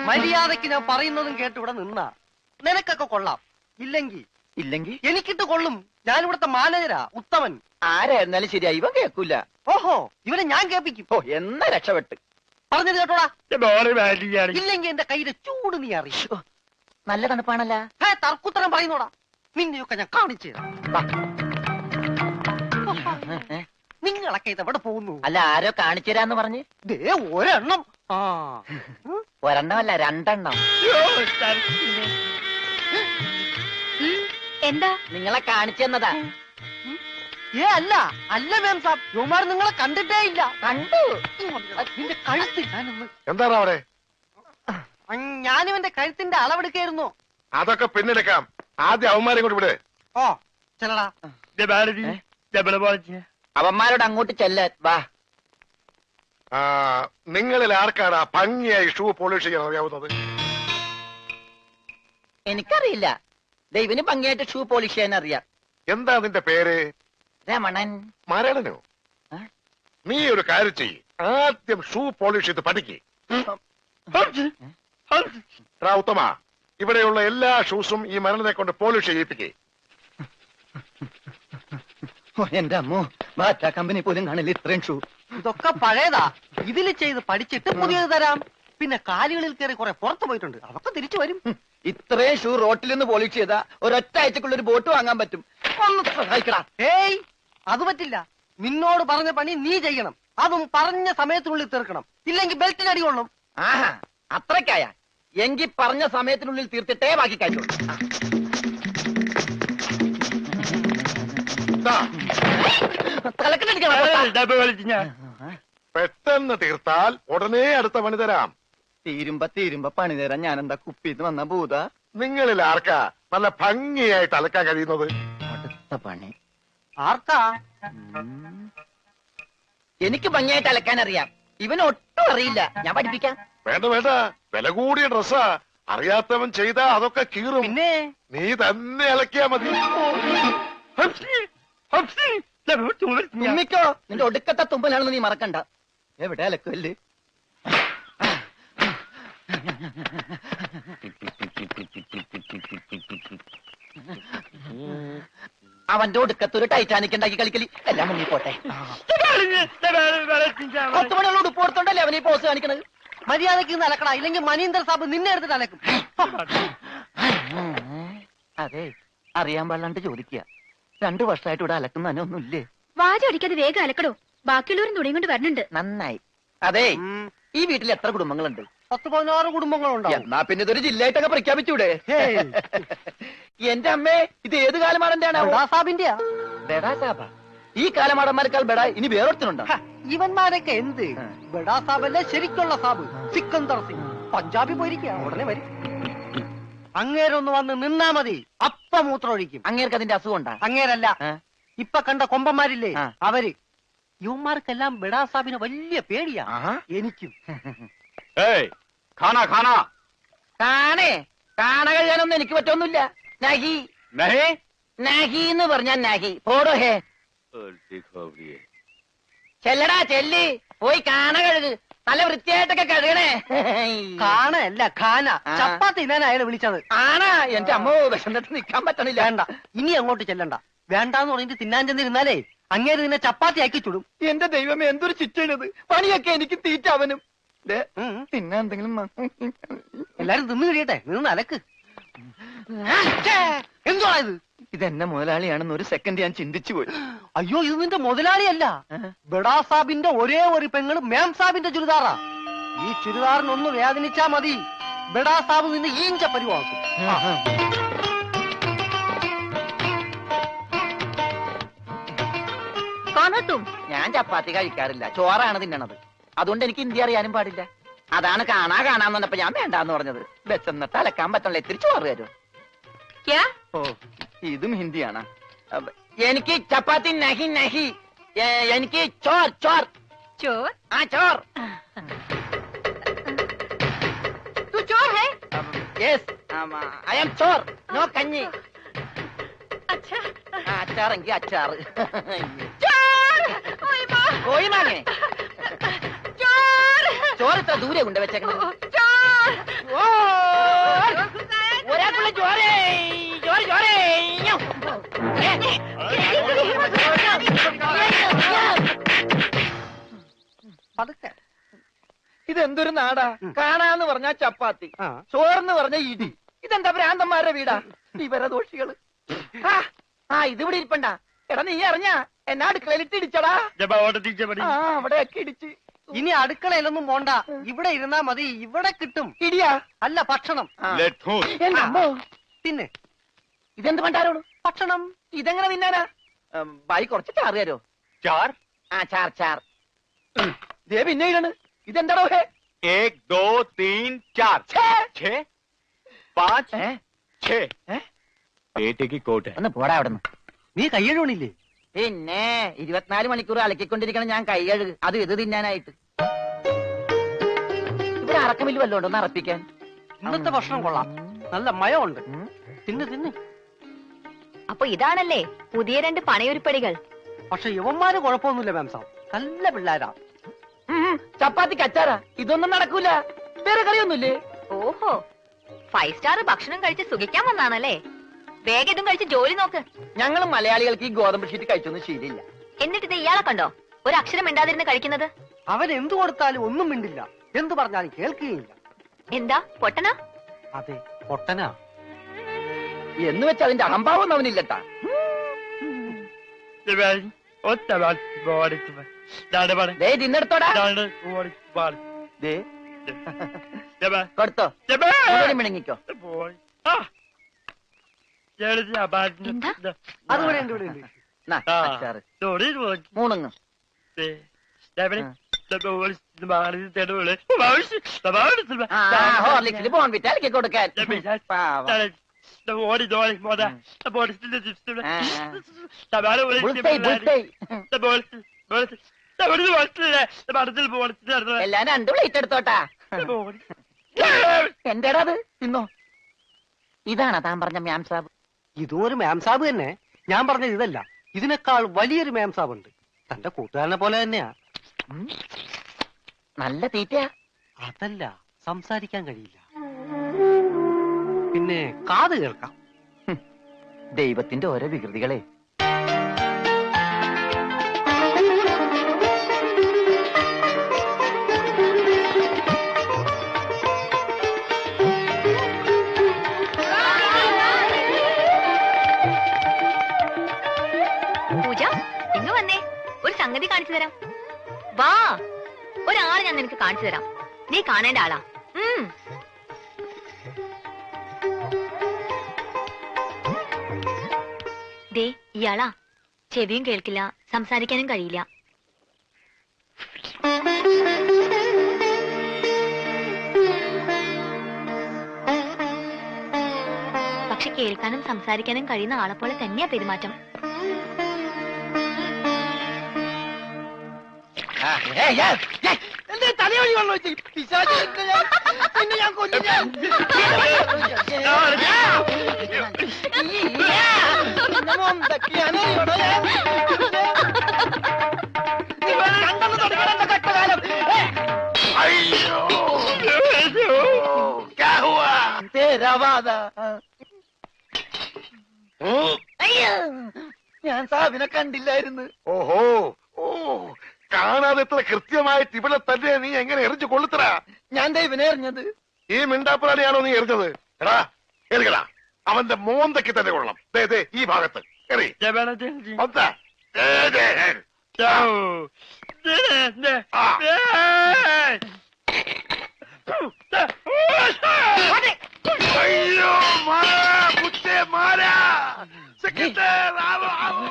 മര്യാദക്ക് ഞാൻ പറയുന്നതും കേട്ട് ഇവിടെ നിന്നാ നിനക്കൊക്കെ കൊള്ളാം. ഇല്ലെങ്കിൽ എനിക്കിട്ട് കൊള്ളും. ഞാനിവിടുത്തെ മാനേജരാ, ഉത്തമൻ. ആരായിരുന്നാലും ശരിയാ, ഇവൻ കേൾക്കൂല. ഓഹോ, ഇവനെ ഞാൻ കേൾപ്പിക്കും. ഓ, എന്നാ രക്ഷപ്പെട്ട്. പറഞ്ഞത് കേട്ടോടാ. ഇല്ലെങ്കിൽ എന്റെ കയ്യിലെ ചൂട് നീ അറിയോ? നല്ല തണുപ്പാണല്ല. തർക്കുത്തരം പറയുന്നോടാ. നിന്നെയൊക്കെ ഞാൻ കാണിച്ചു തരാം. നിങ്ങളൊക്കെ ഇതെവിടെ പോകുന്നു? അല്ല, ആരോ കാണിച്ചു തരാന്ന് പറഞ്ഞ്. ദേ ഒരെണ്ണം. ഒരെണ്ണമല്ല, രണ്ടെണ്ണം. എന്താ? നിങ്ങളെ കാണിച്ചു തന്നതാ. അല്ല മാം സാബ്, യുമാർ നിങ്ങളെ കണ്ടിട്ടേ ഇല്ല. കണ്ടു. നിന്റെ കഴുത്ത് ഞാനൊന്ന്. എന്താണ് അവിടെ? ഞാനിവന്റെ കഴുത്തിന്റെ അളവെടുക്കായിരുന്നു. അതൊക്കെ പിന്നെടുക്കാം. ആദ്യം അവന്മാരെ കൊണ്ട് വിട്. ഓ ചെല്ലടാ. അവന്മാരോട് അങ്ങോട്ട് ചെല്ലാൻ വാ. നിങ്ങളിൽ ആർക്കാണ് ഭംഗിയായി ഷൂ പോളിഷ് ചെയ്യാൻ അറിയാവുന്നത്? എനിക്കറിയില്ല. ദൈവന് ഭംഗിയായിട്ട് ഷൂ പോളിഷ് ചെയ്യാൻ അറിയാം. എന്താ നിന്റെ പേര്? രമണൻ. മരണനോ? നീ ഒരു കാര്യം ചെയ്യ്, ആദ്യം ഷൂ പോളിഷ് ചെയ്ത് പഠിക്ക്. ഉത്തമ, ഇവിടെയുള്ള എല്ലാ ഷൂസും ഈ മരണനെ കൊണ്ട് പോളിഷ് ചെയ്യിപ്പിക്കേ. എന്റെ അമ്മോ, ബാറ്റ കമ്പനി പോലും കാണില്ല ഇത്രയും ഷൂ. ഇതൊക്കെ പഴയതാ. ഇതിൽ ചെയ്ത് പഠിച്ചിട്ട് പുതിയത് തരാം. പിന്നെ കാലുകളിൽ കയറി കുറെ പുറത്തു പോയിട്ടുണ്ട്, അതൊക്കെ തിരിച്ചു വരും. ഇത്രയും ഷൂ റോട്ടിൽ നിന്ന് പോളിഷ് ചെയ്താ ഒരൊറ്റ ആഴ്ചക്കുള്ള ഒരു ബോട്ട് വാങ്ങാൻ പറ്റും. ഒന്ന് സഹായിക്കടാ. ഏയ്, അത് പറ്റില്ല. നിന്നോട് പറഞ്ഞ പണി നീ ചെയ്യണം. അതും പറഞ്ഞ സമയത്തിനുള്ളിൽ തീർക്കണം. ഇല്ലെങ്കിൽ ബെൽറ്റിന് അടി കൊള്ളും. ആഹാ, അത്രക്കായ എങ്കിൽ പറഞ്ഞ സമയത്തിനുള്ളിൽ തീർത്തിട്ടേ ബാക്കി കഴിയുള്ളൂ. പെട്ടെന്ന് തീർത്താൽ ഉടനെ അടുത്ത പണി തരാം. തീരുമ്പ പണി തരാൻ ഞാനെന്താ കുപ്പിന്ന് വന്ന ഭൂത? നിങ്ങളിൽ ആർക്കാ നല്ല ഭംഗിയായിട്ട് അലക്കാൻ കഴിയുന്നത്? അടുത്ത പണി ആർക്കാ? എനിക്ക് ഭംഗിയായിട്ട് അലക്കാൻ അറിയാം. ഇവന് ഒട്ടും അറിയില്ല. ഞാൻ പഠിപ്പിക്കാം. വേണ്ട വേണ്ട, വില കൂടിയ ഡ്രസ്സാ. അറിയാത്തവൻ ചെയ്താ അതൊക്കെ കീറും. പിന്നെ നീ തന്നെ അലക്കിയാ മതി. തുമ്മിക്കോ, നിന്റെ ഒടുക്കത്തെ തുമ്പലാണെന്ന് നീ മറക്കണ്ട. എവിടെ അലക്കല്ലേ? അവന്റെ ഒടുക്കത്തൊരു ടൈറ്റാനിക് ഉണ്ടാക്കി കളിക്കലി. എല്ലാം മുന്നിൽ പോട്ടെ. 10 മണിയുള്ള ഉടുപ്പ് കൊടുത്തോണ്ടല്ലേ അവനീ പോസ് കാണിക്കണത്. മര്യാദക്ക് അലക്കടാ, ഇല്ലെങ്കിൽ മനീന്ദർ സാബ് നിന്നെ എടുത്തിട്ട് അലക്കും. അതെ, അറിയാൻ പാടില്ലാണ്ട് ചോദിക്കുക. 2 വർഷമായിട്ട് ഇവിടെ അലക്കുന്ന തന്നെ ഒന്നുമില്ലേ? വാചടിക്കാതെ വേഗം അലക്കടോ, ബാക്കിയുള്ളവരും തുണിയും കൊണ്ട് വരണുണ്ട്. നന്നായി. അതെ, ഈ വീട്ടിൽ എത്ര കുടുംബങ്ങളുണ്ട്? 10-16 കുടുംബങ്ങളുണ്ടാവും. എന്നാ പിന്നെ ഇതൊരു ജില്ലയായിട്ടൊക്കെ പ്രഖ്യാപിച്ചൂടെ? എന്റെ അമ്മേ, ഇത് ഏത് കാലമാടന്റെയാണ്? സാബിന്റെയാ. ബെഡാ സാബ. ഈ കാലമാടന്മാരെക്കാൾ ബെഡ ഇനി വേറൊരുത്തനുണ്ടോ? ഇവന്മാരൊക്കെ എന്ത്? ബെഡാ സാബല്ലേ ശരിക്കുള്ള സാബ്, സിക്കന്ദർ സിംഗ്. പഞ്ചാബി പോയിരിക്കുക, ഉടനെ വരും. അങ്ങേരൊന്ന് വന്ന് നിന്നാ മതി, അപ്പ മൂത്രമൊഴിക്കും. അങ്ങേർക്ക് അതിന്റെ അസുഖം ഉണ്ടാ? അങ്ങേരല്ല, ഇപ്പൊ കണ്ട കൊമ്പന്മാരില്ലേ അവര്. യുവന്മാർക്കെല്ലാം ബെഡാ സാബിന് വലിയ പേടിയാ. എനിക്കും. കാണ കഴിയാനൊന്നും എനിക്ക് പറ്റൊന്നുമില്ല. നഹി നഹി എന്ന് പറഞ്ഞാൽ നഹി. പോടോ ഹേ. ചെല്ലടാ ചെല്ലി, പോയി കാണ കഴുക്. നല്ല വൃത്തിയായിട്ടൊക്കെ കഴുകണേ. കാണല്ല ഖാന. ചപ്പാത്തി തിന്നാൻ അയാളെ വിളിച്ചത്. ആണാ? എന്റെ അമ്മോ, വിശന്നിട്ട് നിൽക്കാൻ പറ്റണില്ല. വേണ്ട, ഇനി അങ്ങോട്ട് ചെല്ലണ്ട. വേണ്ടാന്ന് പറഞ്ഞിട്ട് തിന്നാൻ ചെന്നിരുന്നാലേ അങ്ങേര് നിന്നെ ചപ്പാത്തി ആക്കി ചുടും. എന്റെ ദൈവമേ, എന്തൊരു ചിറ്റണത്. പണിയൊക്കെ എനിക്ക് തീറ്റ അവനും. തിന്നാൻ എന്തെങ്കിലും എല്ലാരും തിന്നു കഴിയട്ടെ, നിന്ന് അലക്ക്. എന്തുവാ ഇത്? ഇതെന്നെ മുതലാളിയാണെന്ന് ഒരു സെക്കൻഡ് ഞാൻ ചിന്തിച്ചു പോയി. അയ്യോ, ഇത് നിന്റെ മുതലാളിയല്ല. ബെഡാ സാബിന്റെ ഒരേ ഒരു പെങ്ങള് മേം സാബിന്റെ ചുരിദാറാ. ഈ ചുരിദാറിനൊന്ന് വേദനിച്ചാ മതി, ബെഡാ സാബ് നിന്നെ ഈഞ്ച പരിവാക്കും. ഞാൻ ചപ്പാത്തി കഴിക്കാറില്ല, ചോറാണ് തിന്നണത്. അതുകൊണ്ട് എനിക്ക് ഹിന്ദി അറിയാനും പാടില്ല. അതാണ് കാണാന്ന് പറഞ്ഞപ്പോ ഞാൻ വേണ്ടാന്ന് പറഞ്ഞത്. വെച്ചെന്നിട്ട് അലക്കാൻ പറ്റണല്ലോ, ഇത്തിരി ചോറ് തരും. ഓ, ഇതും ഹിന്ദിയാണ്. എനിക്ക് ചപ്പാത്തി നഹി നഹി, എനിക്ക് ചോർ ചോർ ചോർ. ആ ചോർ. Yes, I am Chor. No കഞ്ഞി. അച്ചാറെങ്കിൽ അച്ചാറ്. കോഴി മാങ്ങേ. ചോറ് ഇത്ര ദൂരെ കൊണ്ട് വെച്ചേക്കണത്. ഒരാൾക്കുള്ള ചോരേ ചോറ് ചോരേ. പതുക്കെ. ഇതെന്തൊരു നാടാ? കാണാന്ന് പറഞ്ഞാ ചപ്പാത്തി, ആ. ചോറെന്ന് പറഞ്ഞ ഇടി. ഇതെന്താ ഭ്രാന്തന്മാരുടെ വീടാ? വിവരദോഷികള്. ഇതിവിടെ ഇരിപ്പണ്ട. എടാ നീ അറിഞ്ഞാ എന്നാ അടുക്കളയിലിട്ട് ഇടിച്ചടാ. അവിടെയൊക്കെ ഇടിച്ച്. ഇനി അടുക്കളയിലൊന്നും പോണ്ട, ഇവിടെ ഇരുന്നാ മതി. ഇവിടെ കിട്ടും. ഇടിയാ? അല്ല, ഭക്ഷണം. എന്റെ അമ്മോ. പിന്നെ ഇതെന്ത് പണ്ടാരോളൂ? ഭക്ഷണം. ഇതെങ്ങനെ തിന്നാനാ? ബായി കുറച്ച് ചാറ് തരോ? ചാർ. ആ ചാർ ചാർ. ദേ പിന്നെ ഇടണ്. ഇതെന്താടോ? 1 2 3 4 6 5 6 पेटे की कोट है। ഒന്ന് പോടാ അവിടെ നിന്ന്. നീ കയ്യഴുണില്ലേ? പിന്നെ 24 മണിക്കൂർ അലക്കിക്കൊണ്ടിരിക്കണം ഞാൻ കൈ കഴുകു. അത് ഇത് തിന്നാനായിട്ട്. ഇവിടെ അറക്കമില്ല വല്ലതും ഉണ്ടോ ഒന്ന് അറപ്പിക്കാൻ? ഇന്നത്തെ ഭക്ഷണം കൊള്ളാം, നല്ല മയമുണ്ട്. തിന്ന് തിന്ന്. അപ്പൊ ഇതാണല്ലേ പുതിയ 2 പണയൊരുപ്പടികൾ. പക്ഷെ യുവന്മാര് കുഴപ്പമൊന്നുമില്ല മാം സാബ്, നല്ല പിള്ളേരാ. ചപ്പാത്തിക്ക് അച്ചാറാ? ഇതൊന്നും നടക്കൂല. വേറെ കറിയൊന്നുമില്ലേ? ഓഹോ, 5 സ്റ്റാർ ഭക്ഷണം കഴിച്ച് സുഖിക്കാൻ വന്നാണല്ലേ? വേഗം ഇതും കഴിച്ച് ജോലി നോക്ക്. ഞങ്ങൾ മലയാളികൾക്ക് ഈ ഗോതമ്പ് ഷീറ്റ് കഴിച്ചൊന്നും ശീലില്ല. എന്നിട്ട് ഇത് ഇയാളെ കണ്ടോ ഒരു അക്ഷരം മിണ്ടാതിരുന്ന് കഴിക്കുന്നത്? അവൻ എന്തു കൊടുത്താലും ഒന്നും മിണ്ടില്ല, എന്തു പറഞ്ഞാലും കേൾക്കുകയില്ല. എന്താ പൊട്ടനാ? അതെ, പൊട്ടനാ. എന്ന് വെച്ചാൽ അതിന്റെ അഹംഭാവം അവനില്ലട്ടാ. തിന്നെടുത്തോടാ. കൊടുത്തോ, മിണങ്ങിക്കോ. എന്താ? അതുപോലെ ഉണ്ട്, ഇവിടെ ഉണ്ട്. മൂണങ്ങ്. ഹോർലിക്സിൽ ബോൺവിറ്റ അലക്കി കൊടുക്കാൻ. എല്ലാം 2 പ്ലേറ്റ് എടുത്തോട്ടാ. എന്റേടാ അത്? തിന്നോ. ഇതാണോ താൻ പറഞ്ഞ മാം സാബ്? ഇതും ഒരു മാം സാബ് തന്നെ. ഞാൻ പറഞ്ഞത് ഇതല്ല, ഇതിനേക്കാൾ വലിയൊരു മാം സാബ് ഉണ്ട്. തന്റെ കൂട്ടുകാരനെ പോലെ തന്നെയാ. നല്ല തീറ്റയാ. അതല്ല, സംസാരിക്കാൻ കഴിയില്ല, പിന്നെ കാത് കേൾക്കാം. ദൈവത്തിന്റെ ഓരോ വികൃതികളെ. പൂജ, ഇങ്ങ് വന്നേ, ഒരു സംഗതി കാണിച്ചു തരാം. വാ, ഒരാളെ ഞാൻ നിനക്ക് കാണിച്ചു തരാം. നീ കാണേണ്ട ആളാ. ദേ ഇയാളാ. ചെവിയും കേൾക്കില്ല, സംസാരിക്കാനും കഴിയില്ല. പക്ഷെ കേൾക്കാനും സംസാരിക്കാനും കഴിയുന്ന ആളെ പോലെ തന്നെയാ പെരുമാറ്റം. തലയൊഴി വന്നു പിന്നെ ഞാൻ കൊല്ലു. ഞാൻ സാബിനെ കണ്ടില്ലായിരുന്നു. ഓഹോ, ഓ, കാണാതെ എത്ര കൃത്യമായിട്ട് ഇവിടെ തന്നെ നീ എങ്ങനെ എറിഞ്ഞു കൊള്ളുത്തടാ? ഞാൻ ദൈവനെ എറിഞ്ഞത്. ഈ മിണ്ടാപ്പുറാണിയാണോ നീ എറിഞ്ഞത്? എടാ എറിയടാ, അവന്റെ മോന്തയ്ക്ക് തന്നെ കൊള്ളണം. ഈ ഭാഗത്ത് എറി. അയ്യോ, മാറാ, മാറാ. സെക്രട്ടറി, ആവോ, ആവോ.